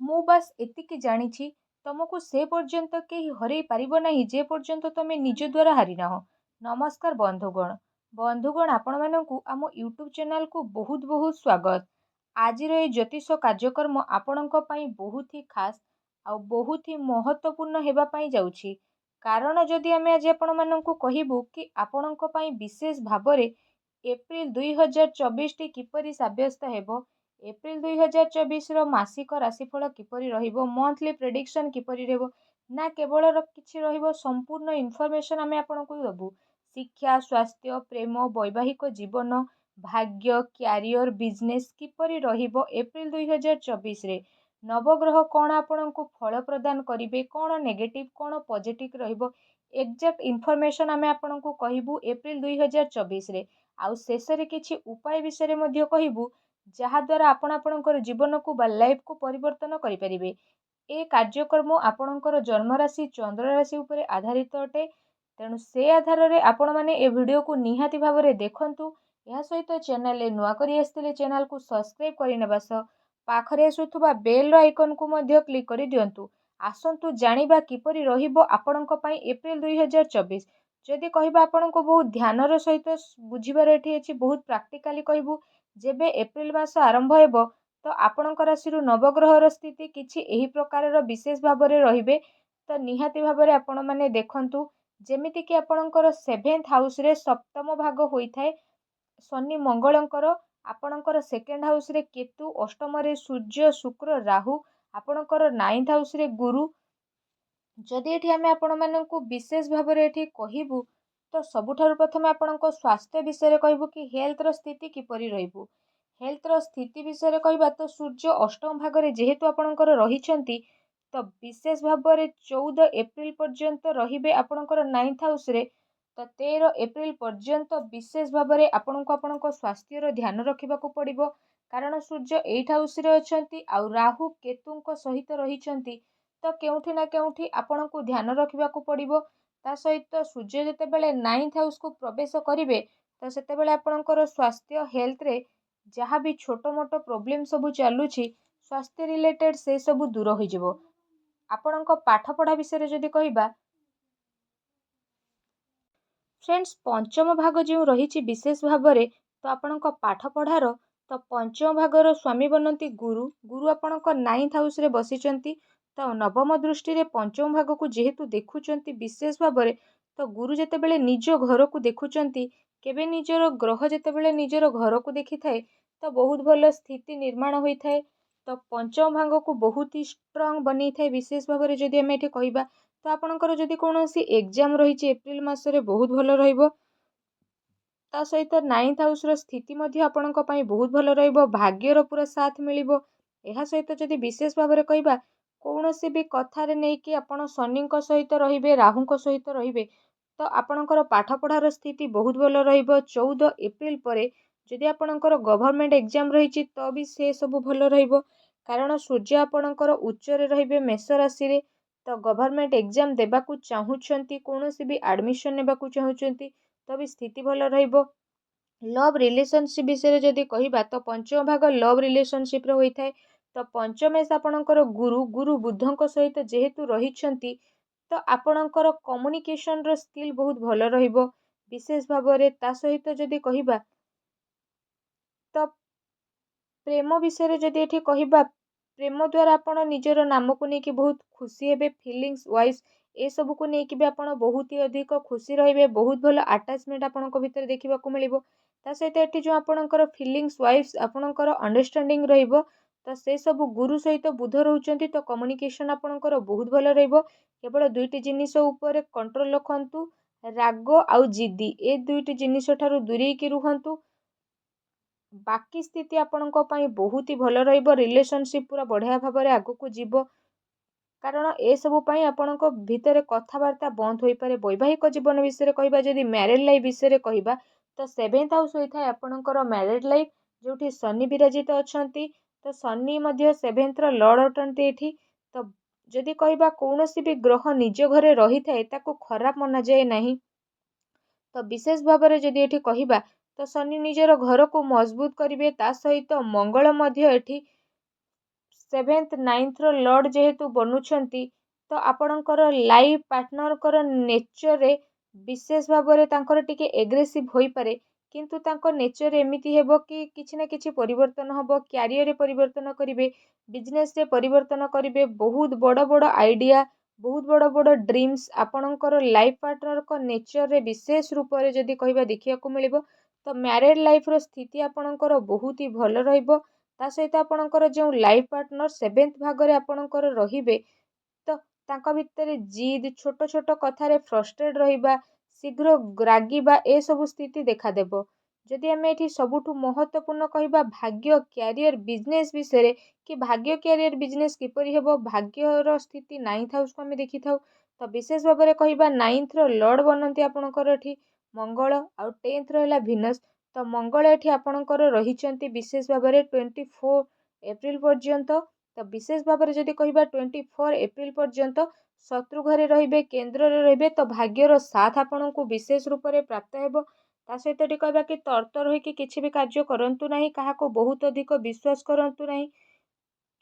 ମୁଁ ବାସ୍ ଏତିକି ଜାଣିଛି ତମକୁ ସେ ପର୍ଯ୍ୟନ୍ତ କେହି ହରେଇ ପାରିବ ନାହିଁ ଯେ ପର୍ଯ୍ୟନ୍ତ ତମେ ନିଜ ଦ୍ୱାରା ହାରିନାହଁ। ନମସ୍କାର ବନ୍ଧୁଗଣ। ବନ୍ଧୁଗଣ ଆପଣମାନଙ୍କୁ ଆମ ୟୁଟ୍ୟୁବ ଚ୍ୟାନେଲକୁ ବହୁତ ବହୁତ ସ୍ୱାଗତ। ଆଜିର ଏହି ଜ୍ୟୋତିଷ କାର୍ଯ୍ୟକ୍ରମ ଆପଣଙ୍କ ପାଇଁ ବହୁତ ହି ଖାସ୍ ଆଉ ବହୁତ ହି ମହତ୍ତ୍ୱପୂର୍ଣ୍ଣ ହେବା ପାଇଁ ଯାଉଛି। କାରଣ ଯଦି ଆମେ ଆଜି ଆପଣମାନଙ୍କୁ କହିବୁ କି ଆପଣଙ୍କ ପାଇଁ ବିଶେଷ ଭାବରେ ଏପ୍ରିଲ 2024ଟି କିପରି ସାବ୍ୟସ୍ତ ହେବ, ଏପ୍ରିଲ 2024ର ମାସିକ ରାଶିଫଳ କିପରି ରହିବ, ମନ୍ଥଲି ପ୍ରେଡିକ୍ସନ୍ କିପରି ରହିବ, ନା କେବଳ କିଛି ରହିବ ସମ୍ପୂର୍ଣ୍ଣ ଇନଫର୍ମେସନ୍ ଆମେ ଆପଣଙ୍କୁ ଦେବୁ। ଶିକ୍ଷା, ସ୍ୱାସ୍ଥ୍ୟ, ପ୍ରେମ, ବୈବାହିକ ଜୀବନ, ଭାଗ୍ୟ, କ୍ୟାରିୟର, ବିଜନେସ୍ କିପରି ରହିବ ଏପ୍ରିଲ 2024ରେ, ନବଗ୍ରହ କ'ଣ ଆପଣଙ୍କୁ ଫଳ ପ୍ରଦାନ କରିବେ, କ'ଣ ନେଗେଟିଭ୍ କ'ଣ ପଜିଟିଭ୍ ରହିବ, ଏକ୍ଜାକ୍ଟ ଇନଫର୍ମେସନ୍ ଆମେ ଆପଣଙ୍କୁ କହିବୁ ଏପ୍ରିଲ 2024ରେ। ଆଉ ଶେଷରେ କିଛି ଉପାୟ ବିଷୟରେ ମଧ୍ୟ କହିବୁ ଯାହାଦ୍ୱାରା ଆପଣ ଆପଣଙ୍କର ଜୀବନକୁ ବା ଲାଇଫକୁ ପରିବର୍ତ୍ତନ କରିପାରିବେ। ଏ କାର୍ଯ୍ୟକ୍ରମ ଆପଣଙ୍କର ଜନ୍ମରାଶି ଚନ୍ଦ୍ରରାଶି ଉପରେ ଆଧାରିତ ଅଟେ। ତେଣୁ ସେ ଆଧାରରେ ଆପଣମାନେ ଏ ଭିଡ଼ିଓକୁ ନିହାତି ଭାବରେ ଦେଖନ୍ତୁ। ଏହା ସହିତ ଚ୍ୟାନେଲରେ ନୂଆ କରି ଆସିଥିଲେ ଚ୍ୟାନେଲକୁ ସବସ୍କ୍ରାଇବ୍ କରିନେବା ସହ ପାଖରେ ଆସୁଥିବା ବେଲ୍ର ଆଇକନ୍କୁ ମଧ୍ୟ କ୍ଲିକ୍ କରି ଦିଅନ୍ତୁ। ଆସନ୍ତୁ ଜାଣିବା କିପରି ରହିବ ଆପଣଙ୍କ ପାଇଁ ଏପ୍ରିଲ 2024। ଯଦି କହିବା ଆପଣଙ୍କୁ ବହୁତ ଧ୍ୟାନର ସହିତ ବୁଝିବାର ଏଠି ଅଛି, ବହୁତ ପ୍ରାକ୍ଟିକାଲି କହିବୁ। ଯେବେ ଏପ୍ରିଲ ମାସ ଆରମ୍ଭ ହେବ ତ ଆପଣଙ୍କ ରାଶିରୁ ନବଗ୍ରହର ସ୍ଥିତି କିଛି ଏହି ପ୍ରକାରର ବିଶେଷ ଭାବରେ ରହିବେ। ତ ନିହାତି ଭାବରେ ଆପଣମାନେ ଦେଖନ୍ତୁ, ଯେମିତିକି ଆପଣଙ୍କର 7th ହାଉସରେ ସପ୍ତମ ଭାଗ ହୋଇଥାଏ ଶନି ମଙ୍ଗଳଙ୍କର, ଆପଣଙ୍କର 2nd ହାଉସରେ କେତୁ, ଅଷ୍ଟମରେ ସୂର୍ଯ୍ୟ, ଶୁକ୍ର, ରାହୁ, ଆପଣଙ୍କର 9th ହାଉସରେ ଗୁରୁ। ଯଦି ଏଠି ଆମେ ଆପଣମାନଙ୍କୁ ବିଶେଷ ଭାବରେ ଏଠି କହିବୁ ତ ସବୁଠାରୁ ପ୍ରଥମେ ଆପଣଙ୍କ ସ୍ୱାସ୍ଥ୍ୟ ବିଷୟରେ କହିବୁ କି ହେଲ୍ଥର ସ୍ଥିତି କିପରି ରହିବୁ। ହେଲ୍ଥର ସ୍ଥିତି ବିଷୟରେ କହିବା ତ ସୂର୍ଯ୍ୟ ଅଷ୍ଟମ ଭାଗରେ ଯେହେତୁ ଆପଣଙ୍କର ରହିଛନ୍ତି ତ ବିଶେଷ ଭାବରେ 14 ଏପ୍ରିଲ ପର୍ଯ୍ୟନ୍ତ ରହିବେ ଆପଣଙ୍କର 9th ହାଉସରେ। ତ 13 ଏପ୍ରିଲ ପର୍ଯ୍ୟନ୍ତ ବିଶେଷ ଭାବରେ ଆପଣଙ୍କୁ ଆପଣଙ୍କ ସ୍ୱାସ୍ଥ୍ୟର ଧ୍ୟାନ ରଖିବାକୁ ପଡ଼ିବ। କାରଣ ସୂର୍ଯ୍ୟ 8 ହାଉସରେ ଅଛନ୍ତି ଆଉ ରାହୁ କେତୁଙ୍କ ସହିତ ରହିଛନ୍ତି। ତ କେଉଁଠି ନା କେଉଁଠି ଆପଣଙ୍କୁ ଧ୍ୟାନ ରଖିବାକୁ ପଡ଼ିବ। ତା ସହିତ ସୂର୍ଯ୍ୟ ଯେତେବେଳେ 9th ହାଉସକୁ ପ୍ରବେଶ କରିବେ ତ ସେତେବେଳେ ଆପଣଙ୍କର ସ୍ୱାସ୍ଥ୍ୟ ହେଲ୍ଥରେ ଯାହା ବି ଛୋଟ ମୋଟ ପ୍ରୋବ୍ଲେମ୍ ସବୁ ଚାଲୁଛି ସ୍ୱାସ୍ଥ୍ୟ ରିଲେଟେଡ୍ ସେ ସବୁ ଦୂର ହୋଇଯିବ। ଆପଣଙ୍କ ପାଠପଢ଼ା ବିଷୟରେ ଯଦି କହିବା ଫ୍ରେଣ୍ଡସ୍, ପଞ୍ଚମ ଭାଗ ଯେଉଁ ରହିଛି ବିଶେଷ ଭାବରେ ତ ଆପଣଙ୍କ ପାଠପଢ଼ାର ତ ପଞ୍ଚମ ଭାଗର ସ୍ୱାମୀ ବନନ୍ତି ଗୁରୁ। ଗୁରୁ ଆପଣଙ୍କ 9th ହାଉସରେ ବସିଛନ୍ତି। ତ ନବମ ଦୃଷ୍ଟିରେ ପଞ୍ଚମ ଭାଗକୁ ଯେହେତୁ ଦେଖୁଛନ୍ତି ବିଶେଷ ଭାବରେ, ତ ଗୁରୁ ଯେତେବେଳେ ନିଜ ଘରକୁ ଦେଖୁଛନ୍ତି, କେବେ ନିଜର ଗ୍ରହ ଯେତେବେଳେ ନିଜର ଘରକୁ ଦେଖିଥାଏ ତ ବହୁତ ଭଲ ସ୍ଥିତି ନିର୍ମାଣ ହୋଇଥାଏ। ତ ପଞ୍ଚମ ଭାଗକୁ ବହୁତ ହି ଷ୍ଟ୍ରଙ୍ଗ ବନେଇଥାଏ। ବିଶେଷ ଭାବରେ ଯଦି ଆମେ ଏଠି କହିବା ତ ଆପଣଙ୍କର ଯଦି କୌଣସି ଏକ୍ଜାମ ରହିଛି ଏପ୍ରିଲ ମାସରେ ବହୁତ ଭଲ ରହିବ। ତା ସହିତ 9th ହାଉସର ସ୍ଥିତି ମଧ୍ୟ ଆପଣଙ୍କ ପାଇଁ ବହୁତ ଭଲ ରହିବ। ଭାଗ୍ୟର ପୁରା ସାଥ ମିଳିବ। ଏହା ସହିତ ଯଦି ବିଶେଷ ଭାବରେ କହିବା କୌଣସି ବି କଥାରେ ନେଇକି ଆପଣ ଶନିଙ୍କ ସହିତ ରହିବେ, ରାହୁଙ୍କ ସହିତ ରହିବେ ତ ଆପଣଙ୍କର ପାଠପଢ଼ାର ସ୍ଥିତି ବହୁତ ଭଲ ରହିବ। 14 ଏପ୍ରିଲ ପରେ ଯଦି ଆପଣଙ୍କର ଗଭର୍ଣ୍ଣମେଣ୍ଟ ଏକ୍ଜାମ ରହିଛି ତ ବି ସେ ସବୁ ଭଲ ରହିବ। କାରଣ ସୂର୍ଯ୍ୟ ଆପଣଙ୍କର ଉଚ୍ଚରେ ରହିବେ ମେଷ ରାଶିରେ। ତ ଗଭର୍ଣ୍ଣମେଣ୍ଟ ଏକ୍ଜାମ ଦେବାକୁ ଚାହୁଁଛନ୍ତି, କୌଣସି ବି ଆଡ଼ମିସନ୍ ନେବାକୁ ଚାହୁଁଛନ୍ତି ତ ବି ସ୍ଥିତି ଭଲ ରହିବ। ଲଭ୍ ରିଲେସନସିପ୍ ବିଷୟରେ ଯଦି କହିବା ତ ପଞ୍ଚମ ଭାଗ ଲଭ୍ ରିଲେସନସିପ୍ରେ ହୋଇଥାଏ। ତ ପଞ୍ଚମେଶ ଆପଣଙ୍କର ଗୁରୁ ବୁଧଙ୍କ ସହିତ ଯେହେତୁ ରହିଛନ୍ତି ତ ଆପଣଙ୍କର କମ୍ୟୁନିକେସନର ସ୍କିଲ୍ ବହୁତ ଭଲ ରହିବ ବିଶେଷ ଭାବରେ। ତା ସହିତ ଯଦି କହିବା ତ ପ୍ରେମ ବିଷୟରେ ଯଦି ଏଠି କହିବା, ପ୍ରେମ ଦ୍ୱାରା ଆପଣ ନିଜର ନାମକୁ ନେଇକି ବହୁତ ଖୁସି ହେବେ। ଫିଲିଙ୍ଗସ୍ ୱାଇଜ୍ ଏସବୁକୁ ନେଇକି ବି ଆପଣ ବହୁତ ହି ଅଧିକ ଖୁସି ରହିବେ। ବହୁତ ଭଲ ଆଟାଚମେଣ୍ଟ ଆପଣଙ୍କ ଭିତରେ ଦେଖିବାକୁ ମିଳିବ। ତା ସହିତ ଏଠି ଯେଉଁ ଆପଣଙ୍କର ଫିଲିଙ୍ଗସ୍ ୱାଇଜ୍ ଆପଣଙ୍କର ଅଣ୍ଡରଷ୍ଟାଣ୍ଡିଂ ରହିବ ତ ସେସବୁ ଗୁରୁ ସହିତ ବୁଧ ରହୁଛନ୍ତି ତ କମ୍ୟୁନିକେସନ୍ ଆପଣଙ୍କର ବହୁତ ଭଲ ରହିବ। କେବଳ ଦୁଇଟି ଜିନିଷ ଉପରେ କଣ୍ଟ୍ରୋଲ ରଖନ୍ତୁ, ରାଗ ଆଉ ଜିଦି। ଏ ଦୁଇଟି ଜିନିଷ ଠାରୁ ଦୂରେଇକି ରୁହନ୍ତୁ। ବାକି ସ୍ଥିତି ଆପଣଙ୍କ ପାଇଁ ବହୁତ ହି ଭଲ ରହିବ। ରିଲେସନସିପ୍ ପୁରା ବଢ଼ିଆ ଭାବରେ ଆଗକୁ ଯିବ। କାରଣ ଏସବୁ ପାଇଁ ଆପଣଙ୍କ ଭିତରେ କଥାବାର୍ତ୍ତା ବନ୍ଦ ହୋଇପାରେ। ବୈବାହିକ ଜୀବନ ବିଷୟରେ କହିବା, ଯଦି ମ୍ୟାରେଡ୍ ଲାଇଫ୍ ବିଷୟରେ କହିବା ତ 7th ହାଉସ୍ ହୋଇଥାଏ ଆପଣଙ୍କର ମ୍ୟାରେଡ୍ ଲାଇଫ୍, ଯେଉଁଠି ଶନି ବିରାଜିତ ଅଛନ୍ତି। ତ ଶନି ମଧ୍ୟ 7th ଲର୍ଡ ଅଟନ୍ତି ଏଠି। ତ ଯଦି କହିବା କୌଣସି ବି ଗ୍ରହ ନିଜ ଘରେ ରହିଥାଏ ତାକୁ ଖରାପ ମନାଯାଏ ନାହିଁ। ତ ବିଶେଷ ଭାବରେ ଯଦି ଏଠି କହିବା ତ ଶନି ନିଜର ଘରକୁ ମଜବୁତ କରିବେ। ତା ସହିତ ମଙ୍ଗଳ ମଧ୍ୟ ଏଠି 7th 9th ଲର୍ଡ଼ ଯେହେତୁ ବନୁଛନ୍ତି ତ ଆପଣଙ୍କର ଲାଇଫ୍ ପାର୍ଟନରଙ୍କର ନେଚରରେ ବିଶେଷ ଭାବରେ ତାଙ୍କର ଟିକେ ଏଗ୍ରେସିଭ୍ ହୋଇପାରେ, କିନ୍ତୁ ତାଙ୍କ ନେଚର ଏମିତି ହେବ କି କିଛି ନା କିଛି ପରିବର୍ତ୍ତନ ହେବ, କ୍ୟାରିୟରରେ ପରିବର୍ତ୍ତନ କରିବେ, ବିଜନେସରେ ପରିବର୍ତ୍ତନ କରିବେ, ବହୁତ ବଡ଼ ବଡ଼ ଆଇଡ଼ିଆ, ବହୁତ ବଡ଼ ବଡ଼ ଡ୍ରିମ୍ସ ଆପଣଙ୍କର ଲାଇଫ୍ ପାର୍ଟନରଙ୍କ ନେଚରରେ ବିଶେଷ ରୂପରେ ଯଦି କହିବା ଦେଖିବାକୁ ମିଳିବ। ତ ମ୍ୟାରେଡ୍ ଲାଇଫ୍ର ସ୍ଥିତି ଆପଣଙ୍କର ବହୁତ ହି ଭଲ ରହିବ। ତା ସହିତ ଆପଣଙ୍କର ଯେଉଁ ଲାଇଫ୍ ପାର୍ଟନର 7th ଭାଗରେ ଆପଣଙ୍କର ରହିବେ, ତ ତାଙ୍କ ଭିତରେ ଜିଦ୍, ଛୋଟ ଛୋଟ କଥାରେ ଫ୍ରଷ୍ଟ୍ରେଟ୍ ରହିବା, ଶୀଘ୍ର ରାଗିବା ଏସବୁ ସ୍ଥିତି ଦେଖାଦେବ। ଯଦି ଆମେ ଏଠି ସବୁଠୁ ମହତ୍ତ୍ୱପୂର୍ଣ୍ଣ କହିବା ଭାଗ୍ୟ, କ୍ୟାରିୟର, ବିଜନେସ୍ ବିଷୟରେ, କି ଭାଗ୍ୟ, କ୍ୟାରିୟର, ବିଜନେସ୍ କିପରି ହେବ, ଭାଗ୍ୟର ସ୍ଥିତି 9th ହାଉସକୁ ଆମେ ଦେଖିଥାଉ। ତ ବିଶେଷ ଭାବରେ କହିବା 9th ଲର୍ଡ଼ ବନନ୍ତି ଆପଣଙ୍କର ଏଠି ମଙ୍ଗଳ, ଆଉ 10th ରହିଲା ଭିନସ୍। ତ ମଙ୍ଗଳ ଏଠି ଆପଣଙ୍କର ରହିଛନ୍ତି ବିଶେଷ ଭାବରେ 24 ଏପ୍ରିଲ ପର୍ଯ୍ୟନ୍ତ। ତ ବିଶେଷ ଭାବରେ ଯଦି କହିବା 24 ଏପ୍ରିଲ ପର୍ଯ୍ୟନ୍ତ ଶତ୍ରୁ ଘରେ ରହିବେ, କେନ୍ଦ୍ରରେ ରହିବେ, ତ ଭାଗ୍ୟର ସାଥ ଆପଣଙ୍କୁ ବିଶେଷ ରୂପରେ ପ୍ରାପ୍ତ ହେବ। ତା ସହିତ ଏଠି କହିବା କି ତରତର ହୋଇକି କିଛି ବି କାର୍ଯ୍ୟ କରନ୍ତୁ ନାହିଁ, କାହାକୁ ବହୁତ ଅଧିକ ବିଶ୍ୱାସ କରନ୍ତୁ ନାହିଁ।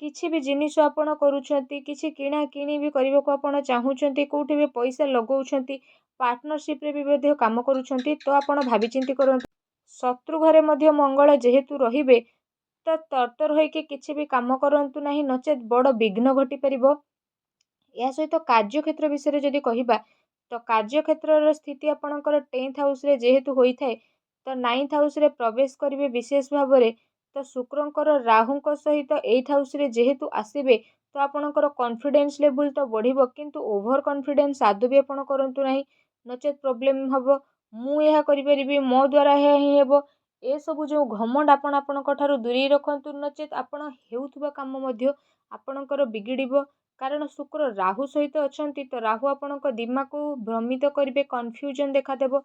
କିଛି ବି ଜିନିଷ ଆପଣ କରୁଛନ୍ତି, କିଛି କିଣା କିଣି ବି କରିବାକୁ ଆପଣ ଚାହୁଁଛନ୍ତି, କେଉଁଠି ବି ପଇସା ଲଗାଉଛନ୍ତି, ପାର୍ଟନରସିପ୍ରେ ବି ମଧ୍ୟ କାମ କରୁଛନ୍ତି, ତ ଆପଣ ଭାବିଚିନ୍ତି କରନ୍ତୁ। ଶତ୍ରୁ ଘରେ ମଧ୍ୟ ମଙ୍ଗଳ ଯେହେତୁ ରହିବେ, ତ ତରତର ହୋଇକି କିଛି ବି କାମ କରନ୍ତୁ ନାହିଁ, ନଚେତ୍ ବଡ଼ ବିଘ୍ନ ଘଟିପାରିବ। ଏହା ସହିତ କାର୍ଯ୍ୟକ୍ଷେତ୍ର ବିଷୟରେ ଯଦି କହିବା, ତ କାର୍ଯ୍ୟକ୍ଷେତ୍ରର ସ୍ଥିତି ଆପଣଙ୍କର 10th ହାଉସରେ ଯେହେତୁ ହୋଇଥାଏ, ତ 9th ହାଉସରେ ପ୍ରବେଶ କରିବେ ବିଶେଷ ଭାବରେ। ତ ଶୁକ୍ରଙ୍କର ରାହୁଙ୍କ ସହିତ 8th ହାଉସରେ ଯେହେତୁ ଆସିବେ, ତ ଆପଣଙ୍କର କନଫିଡେନ୍ସ ଲେବୁଲ ତ ବଢ଼ିବ, କିନ୍ତୁ ଓଭର କନଫିଡେନ୍ସ ଆଦୌ ବି ଆପଣ କରନ୍ତୁ ନାହିଁ, ନଚେତ୍ ପ୍ରୋବ୍ଲେମ୍ ହେବ। ମୁଁ ଏହା କରିପାରିବି, ମୋ ଦ୍ୱାରା ଏହା ହିଁ ହେବ, ଏସବୁ ଯେଉଁ ଘମଣ୍ଡ ଆପଣ ଆପଣଙ୍କ ଠାରୁ ଦୂରେଇ ରଖନ୍ତୁ, ନଚେତ୍ ଆପଣ ହେଉଥିବା କାମ ମଧ୍ୟ ଆପଣଙ୍କର ବିଗିଡ଼ିବ। କାରଣ ଶୁକ୍ର ରାହୁ ସହିତ ଅଛନ୍ତି, ତ ରାହୁ ଆପଣଙ୍କ ଦିମାଗକୁ ଭ୍ରମିତ କରିବେ, କନଫ୍ୟୁଜନ ଦେଖାଦେବ,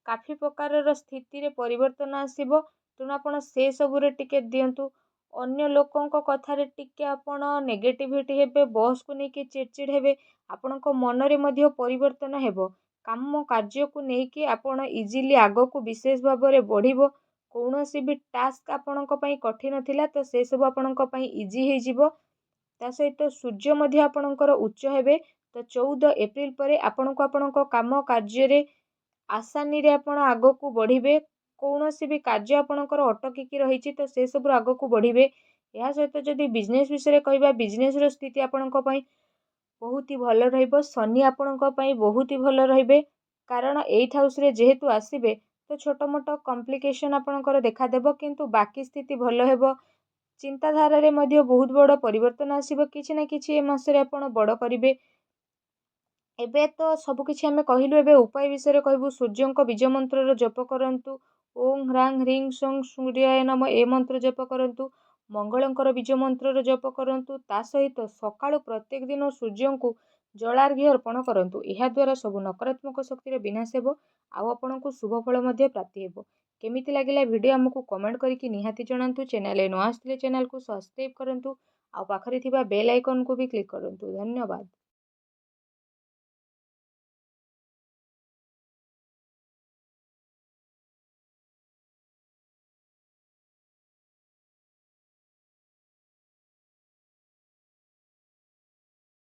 କାଫି ପ୍ରକାରର ସ୍ଥିତିରେ ପରିବର୍ତ୍ତନ ଆସିବ। ତେଣୁ ଆପଣ ସେ ସବୁରେ ଟିକେ ଦିଅନ୍ତୁ। ଅନ୍ୟ ଲୋକଙ୍କ କଥାରେ ଟିକେ ଆପଣ ନେଗେଟିଭିଟି ହେବେ, ବସ୍କୁ ନେଇକି ଚିଡ଼ଚିଡ଼ ହେବେ, ଆପଣଙ୍କ ମନରେ ମଧ୍ୟ ପରିବର୍ତ୍ତନ ହେବ। କାମ କାର୍ଯ୍ୟକୁ ନେଇକି ଆପଣ ଇଜିଲି ଆଗକୁ ବିଶେଷ ଭାବରେ ବଢ଼ିବ। କୌଣସି ବି ଟାସ୍କ ଆପଣଙ୍କ ପାଇଁ କଠିନ ଥିଲା, ତ ସେସବୁ ଆପଣଙ୍କ ପାଇଁ ଇଜି ହେଇଯିବ। ତା ସହିତ ସୂର୍ଯ୍ୟ ମଧ୍ୟ ଆପଣଙ୍କର ଉଚ୍ଚ ହେବେ। ତ 14 ଏପ୍ରିଲ ପରେ ଆପଣଙ୍କୁ ଆପଣଙ୍କ କାମ କାର୍ଯ୍ୟରେ ଆସାନୀରେ ଆପଣ ଆଗକୁ ବଢ଼ିବେ। କୌଣସି ବି କାର୍ଯ୍ୟ ଆପଣଙ୍କର ଅଟକିକି ରହିଛି, ତ ସେସବୁରୁ ଆଗକୁ ବଢ଼ିବେ। ଏହା ସହିତ ଯଦି ବିଜନେସ୍ ବିଷୟରେ କହିବା, ବିଜନେସ୍ର ସ୍ଥିତି ଆପଣଙ୍କ ପାଇଁ ବହୁତ ହି ଭଲ ରହିବ। ଶନି ଆପଣଙ୍କ ପାଇଁ ବହୁତ ହି ଭଲ ରହିବେ, କାରଣ 8th ହାଉସରେ ଯେହେତୁ ଆସିବେ, ତ ଛୋଟ ମୋଟ କମ୍ପ୍ଲିକେସନ୍ ଆପଣଙ୍କର ଦେଖାଦେବ, କିନ୍ତୁ ବାକି ସ୍ଥିତି ଭଲ ହେବ। ଚିନ୍ତାଧାରାରେ ମଧ୍ୟ ବହୁତ ବଡ଼ ପରିବର୍ତ୍ତନ ଆସିବ, କିଛି ନା କିଛି ଏ ମାସରେ ଆପଣ ବଡ଼ କରିବେ। ଏବେ ତ ସବୁକିଛି ଆମେ କହିଲୁ, ଏବେ ଉପାୟ ବିଷୟରେ କହିବୁ। ସୂର୍ଯ୍ୟଙ୍କ ବୀଜ ମନ୍ତ୍ରର ଜପ କରନ୍ତୁ। ଓଂ ହ୍ରାଂ ହ୍ରିଂ ସଂ ସୂର୍ଯ୍ୟାୟ ନମଃ ଏ ମନ୍ତ୍ର ଜପ କରନ୍ତୁ। ମଙ୍ଗଳଙ୍କର ବୀଜ ମନ୍ତ୍ରର ଜପ କରନ୍ତୁ। ତା ସହିତ ସକାଳୁ ପ୍ରତ୍ୟେକ ଦିନ ସୂର୍ଯ୍ୟଙ୍କୁ ଜଳାର୍ଘ୍ୟ ଅର୍ପଣ କରନ୍ତୁ। ଏହାଦ୍ୱାରା ସବୁ ନକାରାତ୍ମକ ଶକ୍ତିର ବିନାଶ ହେବ, ଆଉ ଆପଣଙ୍କୁ ଶୁଭ ଫଳ ମଧ୍ୟ ପ୍ରାପ୍ତି ହେବ। କେମିତି ଲାଗିଲା ଭିଡ଼ିଓ ଆମକୁ କମେଣ୍ଟ କରିକି ନିହାତି ଜଣାନ୍ତୁ। ଚ୍ୟାନେଲରେ ନ ଆସିଥିଲେ ଚ୍ୟାନେଲକୁ ସବସ୍କ୍ରାଇବ୍ କରନ୍ତୁ, ଆଉ ପାଖରେ ଥିବା ବେଲ୍ ଆଇକନ୍କୁ ବି କ୍ଲିକ୍ କରନ୍ତୁ। ଧନ୍ୟବାଦ।